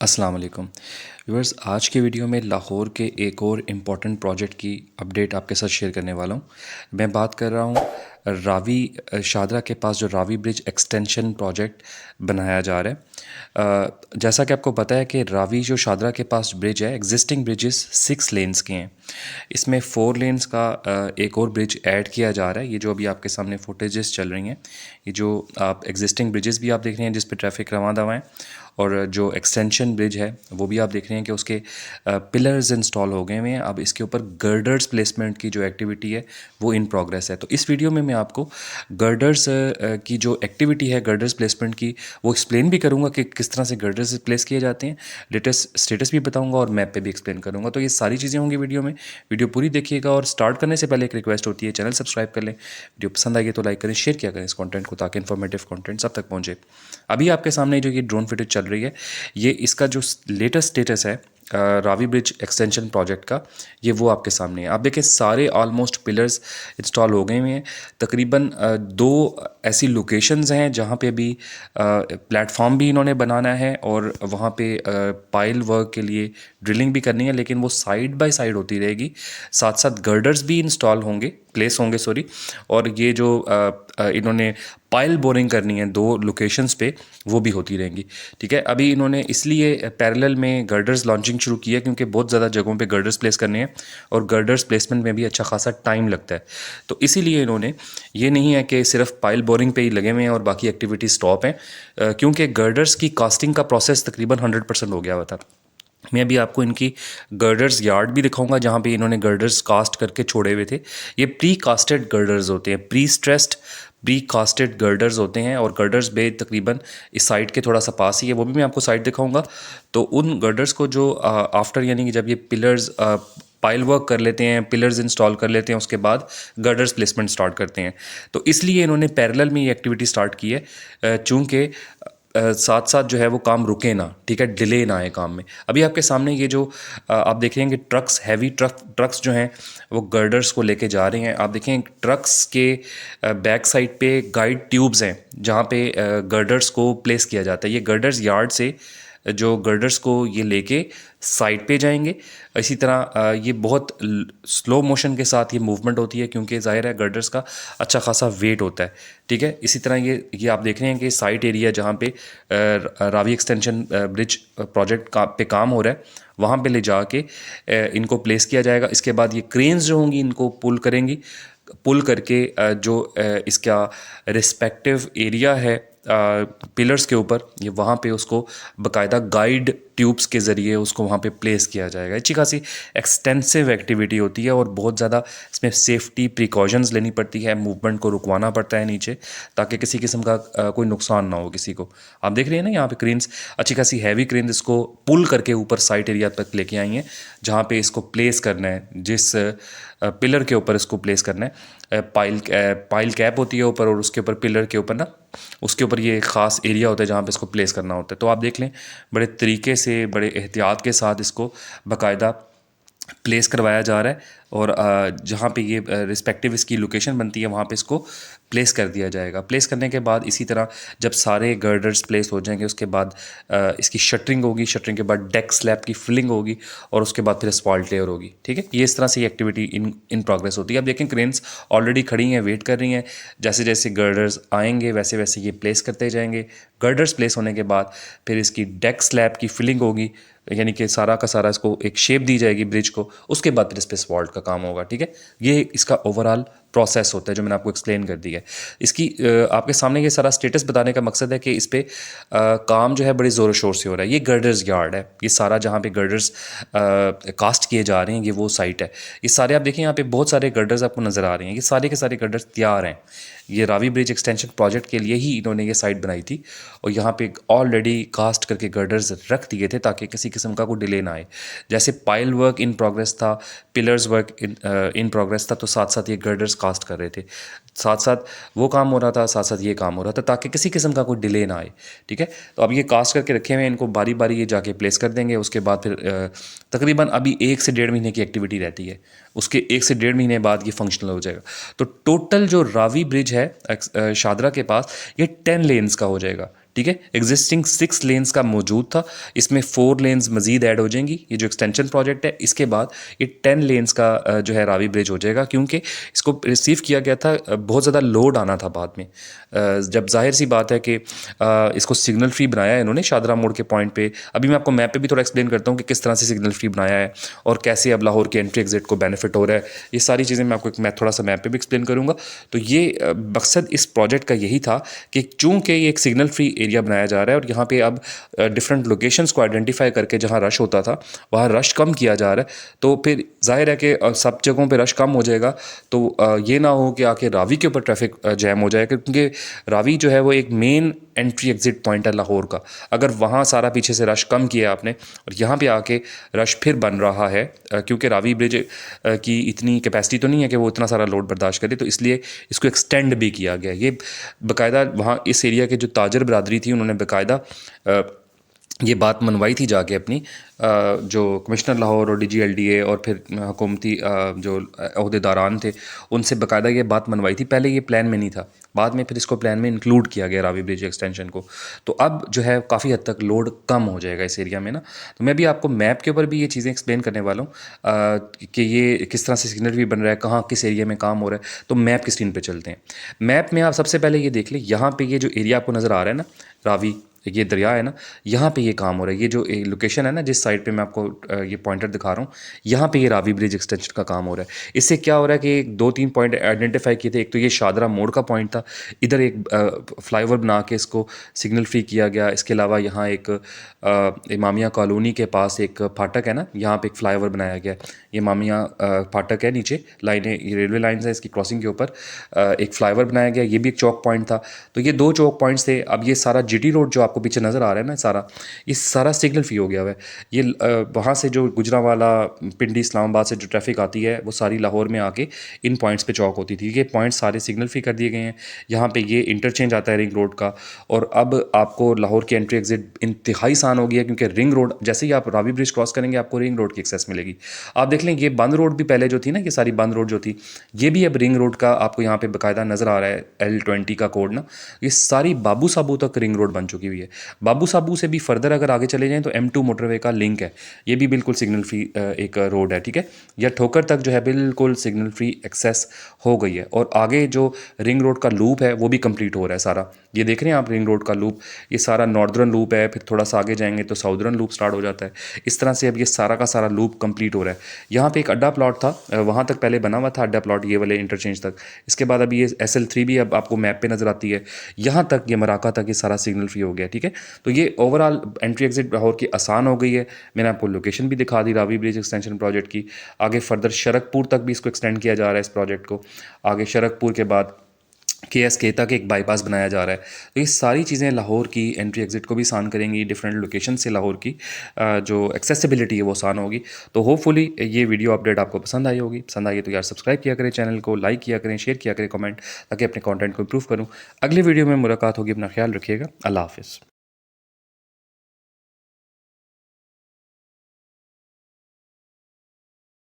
अस्सलाम वालेकुम व्यूअर्स। आज के वीडियो में लाहौर के एक और इम्पॉर्टेंट प्रोजेक्ट की अपडेट आपके साथ शेयर करने वाला हूँ। मैं बात कर रहा हूँ रावी शादरा के पास जो रावी ब्रिज एक्सटेंशन प्रोजेक्ट बनाया जा रहा है। जैसा कि आपको पता है कि रावी जो शादरा के पास ब्रिज है, एग्जिस्टिंग ब्रिजेस 6 लेन्स के हैं। इसमें 4 लेन्स का एक और ब्रिज ऐड किया जा रहा है। ये जो अभी आपके सामने फुटेजेस चल रही हैं, ये जो आप एग्जिस्टिंग ब्रिजेस भी आप देख रहे हैं जिस पे ट्रैफिक रवां दवा है, और जो एक्सटेंशन ब्रिज है वो भी आप देख रहे हैं कि उसके पिलर्स इंस्टॉल हो गए हुए हैं। अब इसके ऊपर गर्डर्स प्लेसमेंट की जो एक्टिविटी है वो इन प्रोग्रेस है। तो इस वीडियो में मैं आपको गर्डर्स की जो एक्टिविटी है, गर्डर्स प्लेसमेंट की, वो एक्सप्लेन भी करूँगा कि किस तरह से गर्डर्स प्लेस किए जाते हैं, लेटेस्ट स्टेटस भी बताऊँगा और मैप पे भी एक्सप्लेन करूँगा। तो ये सारी चीज़ें होंगी वीडियो में। वीडियो पूरी देखिएगा और स्टार्ट करने से पहले एक रिक्वेस्ट होती है, चैनल सब्सक्राइब कर लें। वीडियो पसंद आएगी तो लाइक करें, शेयर किया करें इस कंटेंट को, ताकि इन्फॉर्मेटिव कंटेंट सब तक पहुँचे। अभी आपके सामने जो ये ड्रोन फुटेज चल रही है, ये इसका जो लेटेस्ट स्टेटस है रावी ब्रिज एक्सटेंशन प्रोजेक्ट का, ये वो आपके सामने है। आप देखें सारे ऑलमोस्ट पिलर्स इंस्टॉल हो गए हुए हैं। तकरीबन 2 ऐसी लोकेशंस हैं जहाँ पे अभी प्लेटफॉर्म भी इन्होंने बनाना है और वहाँ पे पाइल वर्क के लिए ड्रिलिंग भी करनी है, लेकिन वो साइड बाय साइड होती रहेगी। साथ साथ गर्डर्स भी इंस्टॉल होंगे, प्लेस होंगे सॉरी। और ये जो इन्होंने पाइल बोरिंग करनी है 2 लोकेशंस पे, वो भी होती रहेंगी। ठीक है, अभी इन्होंने इसलिए पैरेलल में गर्डर्स लॉन्चिंग शुरू की है क्योंकि बहुत ज़्यादा जगहों पे गर्डर्स प्लेस करने हैं और गर्डर्स प्लेसमेंट में भी अच्छा खासा टाइम लगता है। तो इसीलिए इन्होंने, ये नहीं है कि सिर्फ पाइल बोरिंग पे ही लगे हुए हैं और बाकी एक्टिविटी स्टॉप हैं, क्योंकि गर्डर्स की कास्टिंग का प्रोसेस तकरीबन 100% हो गया हुआ था। मैं अभी आपको इनकी गर्डर्स यार्ड भी दिखाऊंगा जहाँ पे इन्होंने गर्डर्स कास्ट करके छोड़े हुए थे। ये प्री कास्टेड गर्डर्स होते हैं, pre stressed pre casted girders होते हैं। और गर्डर्स बे तकरीबन इस साइड के थोड़ा सा पास ही है, वो भी मैं आपको साइड दिखाऊंगा। तो उन गर्डर्स को जो आफ्टर, यानी कि जब ये पिलर्स पाइल वर्क कर लेते हैं, पिलर्स इंस्टॉल कर लेते हैं, उसके बाद गर्डर्स प्लेसमेंट स्टार्ट करते हैं। तो इसलिए इन्होंने पैरेलल में ये एक्टिविटी स्टार्ट की है, चूँकि साथ साथ जो है वो काम रुके ना, ठीक है, डिले ना आए काम में। अभी आपके सामने ये जो आप देख रहे हैं कि ट्रक्स, हैवी ट्रक्स जो हैं वो गर्डर्स को लेके जा रहे हैं। आप देखें ट्रक्स के बैक साइड पे गाइड ट्यूब्स हैं जहाँ पे गर्डर्स को प्लेस किया जाता है। ये गर्डर्स यार्ड से जो गर्डर्स को ये लेके साइड पे जाएंगे। इसी तरह ये बहुत स्लो मोशन के साथ ये मूवमेंट होती है क्योंकि ज़ाहिर है गर्डर्स का अच्छा खासा वेट होता है। ठीक है, इसी तरह ये आप देख रहे हैं कि साइट एरिया जहाँ पे रावी एक्सटेंशन ब्रिज प्रोजेक्ट पे काम हो रहा है, वहाँ पे ले जाके इनको प्लेस किया जाएगा। इसके बाद ये क्रेन्स जो होंगी इनको पुल करेंगी, पुल करके जो इसका रिस्पेक्टिव एरिया है पिलर्स के ऊपर, ये वहाँ पे उसको बाकायदा गाइड ट्यूब्स के ज़रिए उसको वहाँ पे प्लेस किया जाएगा। अच्छी खासी एक्सटेंसिव एक्टिविटी होती है और बहुत ज़्यादा इसमें सेफ्टी प्रिकॉशंस लेनी पड़ती है, मूवमेंट को रुकवाना पड़ता है नीचे, ताकि किसी किस्म का कोई नुकसान ना हो किसी को। आप देख रहे हैं ना यहाँ पे क्रेन्स, अच्छी खासी हैवी क्रेन इसको पुल करके ऊपर साइट एरिया तक लेके आई हैं जहाँ पे इसको प्लेस करना है, जिस पिलर के ऊपर इसको प्लेस करना है। पाइल कैप होती है ऊपर, और उसके ऊपर पिलर के ऊपर ना, उसके ऊपर ये ख़ास एरिया होता है जहाँ पे इसको प्लेस करना होता है। तो आप देख लें बड़े तरीके से, बड़े एहतियात के साथ इसको बाकायदा प्लेस करवाया जा रहा है। और जहाँ पे ये रिस्पेक्टिव इसकी लोकेशन बनती है वहाँ पे इसको प्लेस कर दिया जाएगा। प्लेस करने के बाद इसी तरह जब सारे गर्डर्स प्लेस हो जाएंगे, उसके बाद इसकी शटरिंग होगी, शटरिंग के बाद डेक स्लैब की फिलिंग होगी, और उसके बाद फिर अस्फाल्ट लेयर होगी। ठीक है, ये इस तरह से ये एक्टिविटी इन प्रोग्रेस होती है। अब देखें क्रेन्स ऑलरेडी खड़ी हैं, वेट कर रही हैं। जैसे जैसे गर्डर्स आएंगे वैसे वैसे ये प्लेस करते जाएंगे। गर्डर्स प्लेस होने के बाद फिर इसकी डेक स्लैब की फिलिंग होगी, यानी कि सारा का सारा इसको एक शेप दी जाएगी ब्रिज को। उसके बाद फिर इस पर अस्फाल्ट का काम होगा। ठीक है, ये इसका ओवरऑल प्रोसेस होता है जो मैंने आपको एक्सप्लेन कर दिया है। इसकी आपके सामने ये सारा स्टेटस बताने का मकसद है कि इस पे काम जो है बड़ी ज़ोर शोर से हो रहा है। ये गर्डर्स यार्ड है, ये सारा जहाँ पे गर्डर्स कास्ट किए जा रहे हैं, ये वो साइट है। ये सारे आप देखें यहाँ पे बहुत सारे गर्डर्स आपको नज़र आ रहे हैं। ये सारे के सारे गर्डर्स तैयार हैं। ये रावी ब्रिज एक्सटेंशन प्रोजेक्ट के लिए ही इन्होंने ये साइट बनाई थी, और यहाँ पे ऑलरेडी कास्ट करके गर्डर्स रख दिए थे ताकि किसी किस्म का कोई डिले ना आए। जैसे पाइल वर्क इन प्रोग्रेस था, पिलर्स वर्क इन प्रोग्रेस था, तो साथ साथ ये गर्डर्स कास्ट कर रहे थे, साथ साथ वो काम हो रहा था, साथ साथ ये काम हो रहा था, ताकि किसी किस्म का कोई डिले ना आए। ठीक है, तो अब ये कास्ट करके रखे हुए हैं, इनको बारी बारी ये जाके प्लेस कर देंगे। उसके बाद फिर तकरीबन अभी 1 से 1.5 महीने की एक्टिविटी रहती है, उसके 1 से 1.5 महीने बाद ये फंक्शनल हो जाएगा। तो टोटल जो रावी ब्रिज है शादरा के पास, ये 10 लेन्स का हो जाएगा। ठीक है। एग्जिस्टिंग 6 लेन्स का मौजूद था, इसमें 4 लेन्स मजीद ऐड हो जाएंगी। ये जो एक्सटेंशन प्रोजेक्ट है इसके बाद ये 10 लेन्स का जो है रावी ब्रिज हो जाएगा, क्योंकि इसको रिसीव किया गया था, बहुत ज़्यादा लोड आना था बाद में। जब जाहिर सी बात है कि इसको सिग्नल फ्री बनाया है इन्होंने शादरा मोड़ के पॉइंट पे। अभी मैं आपको मैप पे भी थोड़ा एक्सप्लेन करता हूँ कि किस तरह से सिग्नल फ्री बनाया है और कैसे अब लाहौर के एंट्री एग्जिट को बेनिफिट हो रहा है। ये सारी चीज़ें मैं आपको मैं थोड़ा सा मैप पे भी एक्सप्लेन करूँगा। तो ये मकसद इस प्रोजेक्ट का यही था कि चूँकि ये एक सिग्नल फ्री एरिया बनाया जा रहा है और यहाँ पे अब डिफरेंट लोकेशंस को आइडेंटिफाई करके जहाँ रश होता था वहाँ रश कम किया जा रहा है, तो फिर जाहिर है कि सब जगहों पे रश कम हो जाएगा। तो ये ना हो कि आके रावी के ऊपर ट्रैफिक जैम हो जाएगा, क्योंकि रावी जो है वो एक मेन एंट्री एग्जिट पॉइंट है लाहौर का। अगर वहाँ सारा पीछे से रश कम किया आपने और यहाँ पे आके रश फिर बन रहा है, क्योंकि रावी ब्रिज की इतनी कैपेसिटी तो नहीं है कि वो इतना सारा लोड बर्दाश्त करे, तो इसलिए इसको एक्सटेंड भी किया गया। ये बाकायदा वहाँ इस एरिया के जो ताजर बरदरी थी उन्होंने बाकायदा ये बात मनवाई थी जाके अपनी जो कमिश्नर लाहौर और DGLDA और फिर हुकूमती जो अहदेदारान थे उनसे बाकायदा ये बात मनवाई थी। पहले ये प्लान में नहीं था, बाद में फिर इसको प्लान में इंक्लूड किया गया रावी ब्रिज एक्सटेंशन को। तो अब जो है काफ़ी हद तक लोड कम हो जाएगा इस एरिया में ना। तो मैं भी आपको मैप के ऊपर भी ये चीज़ें एक्सप्लेन करने वाला हूँ कि ये किस तरह से सिग्नल भी बन रहा है, कहाँ किस एरिया में काम हो रहा है। तो मैप की स्क्रीन पर चलते हैं। मैप में आप सबसे पहले ये देख लें, यहाँ पर ये जो एरिया आपको नज़र आ रहा है ना, रावी ये दरिया है ना, यहाँ पे ये काम हो रहा है। ये जो लोकेशन है ना जिस साइड पे मैं आपको ये पॉइंटर दिखा रहा हूँ, यहाँ पे ये रावी ब्रिज एक्सटेंशन का काम हो रहा है। इससे क्या हो रहा है कि 2-3 पॉइंट आइडेंटिफाई किए थे। एक तो ये शादरा मोड़ का पॉइंट था, इधर एक फ्लाईओवर बना के इसको सिग्नल फ्री किया गया। इसके अलावा यहाँ एक इमामिया कॉलोनी के पास एक फाटक है ना, यहाँ पर एक फ्लाईओवर बनाया गया। ये इमामिया फाटक है, नीचे लाइनें रेलवे लाइन है, इसकी क्रॉसिंग के ऊपर एक फ्लाईओवर बनाया गया। ये भी एक चौक पॉइंट था। तो ये 2 चौक पॉइंट्स थे। अब ये सारा GT रोड जो आपको पीछे नज़र आ रहा है ना, सारा ये सारा सिग्नल फ्री हो गया हुआ है। ये वहाँ से जो गुजरांवाला पिंडी इस्लामाबाद से जो ट्रैफिक आती है वो सारी लाहौर में आके इन पॉइंट्स पे चौक होती थी। ये पॉइंट्स सारे सिग्नल फ्री कर दिए गए हैं। यहाँ पे ये इंटरचेंज आता है रिंग रोड का, और अब आपको लाहौर की एंट्री एग्जिट इंतहाई आसान हो गया, क्योंकि रिंग रोड जैसे ही आप रावी ब्रिज क्रॉस करेंगे आपको रिंग रोड की एक्सेस मिलेगी। आप देख लें ये बंद रोड भी पहले जो थी ना, ये सारी बंद रोड जो थी, ये भी अब रिंग रोड का आपको यहाँ पे बाकायदा नज़र आ रहा है L20 का कोड ना। ये सारी बाबू साबू तक रिंग रोड बन चुकी हुई है। बाबू साबू से भी फर्दर अगर आगे चले जाएं तो M2 मोटरवे का लिंक है, ये भी बिल्कुल सिग्नल फ्री एक रोड है, ठीक है। या ठोकर तक जो है बिल्कुल सिग्नल फ्री एक्सेस हो गई है। और आगे जो रिंग रोड का लूप है वो भी कंप्लीट हो रहा है सारा। ये देख रहे हैं आप रिंग रोड का लूप, ये सारा नॉर्दर्न लूप है, फिर थोड़ा सा आगे जाएंगे तो साउदर्न लूप स्टार्ट हो जाता है। इस तरह से अब ये सारा का सारा लूप कंप्लीट हो रहा है। यहाँ पे एक अड्डा प्लॉट था, वहाँ तक पहले बना हुआ था अड्डा प्लॉट, ये वाले इंटरचेंज तक। इसके बाद अभी ये SL3 भी अब आपको मैप पे नज़र आती है। यहाँ तक ये मराका तक ये सारा सिग्नल फ्री हो गया, ठीक है। तो ये ओवरऑल एंट्री एग्जिट लाहौर की आसान हो गई है। मैंने आपको लोकेशन भी दिखा दी रावी ब्रिज एक्सटेंशन प्रोजेक्ट की। आगे फर्दर शरकपुर तक भी इसको एक्सटेंड किया जा रहा है इस प्रोजेक्ट को। आगे शरकपुर के बाद KSK तक एक बाईपास बनाया जा रहा है। तो ये सारी चीज़ें लाहौर की एंट्री एग्जिट को भी आसान करेंगी। डिफरेंट लोकेशन से लाहौर की जो एक्सेसिबिलिटी है वो आसान होगी। तो होपफुली ये वीडियो अपडेट आपको पसंद आई होगी। पसंद आई तो यार सब्सक्राइब किया करें, चैनल को लाइक किया करें, शेयर किया करें, कमेंट, ताकि अपने कंटेंट को इंप्रूव करूँ। अगली वीडियो में मुलाकात होगी। अपना ख्याल रखिएगा। अल्लाह हाफिज़।